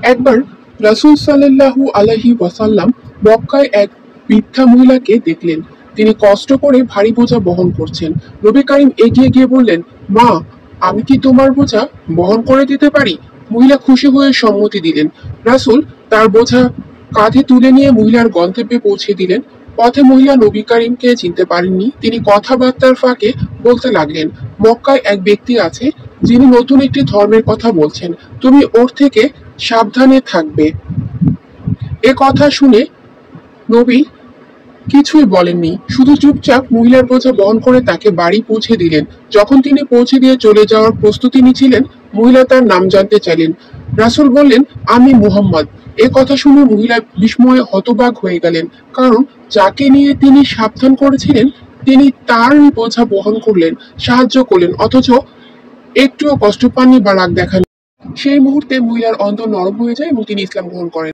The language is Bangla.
একবার রাসূল সাল্লাল্লাহু আলাইহি ওয়াসাল্লাম মক্কায় এক বৃদ্ধা মহিলাকে দেখলেন। তিনি কষ্ট করে ভারী বোঝা বহন করছেন। নবী করিম এগিয়ে গিয়ে বললেন, মা, আমি কি তোমার বোঝা বহন করে দিতে পারি? মহিলা খুশি হয়ে সম্মতি দিলেন। রাসূল তার বোঝা কাঁধে তুলে নিয়ে মহিলার গন্তব্যে পৌঁছে দিলেন। পথে মহিলা নবী করিমকে চিনতে পারেননি। তিনি কথাবার্তার ফাঁকে বলতে লাগলেন, মক্কায় এক ব্যক্তি আছে যিনি নতুন একটি ধর্মের কথা বলছেন, তুমি ওর থেকে সাবধানে থাকবে। এ কথা শুনে নবী কিছুই বলেননি, শুধু চুপচাপ মহিলার বোঝা বহন করে তাকে বাড়ি পৌঁছে দিলেন। যখন তিনি পৌঁছে দিয়ে চলে যাওয়ার প্রস্তুতি নিচ্ছিলেন, মহিলা তার নাম জানতে চাইলেন। রাসূল বললেন, আমি মুহাম্মদ। এ কথা শুনে মহিলা বিস্ময়ে হতবাক হয়ে গেলেন, কারণ যাকে নিয়ে তিনি সাবধান করেছিলেন তিনি তারই বোঝা বহন করলেন, সাহায্য করলেন, অথচ একটুও কষ্ট পাননি বা রাগ দেখাননি। সেই মুহূর্তে মহিলার অন্তর নরম হয়ে যায় এবং তিনি ইসলাম গ্রহণ করেন।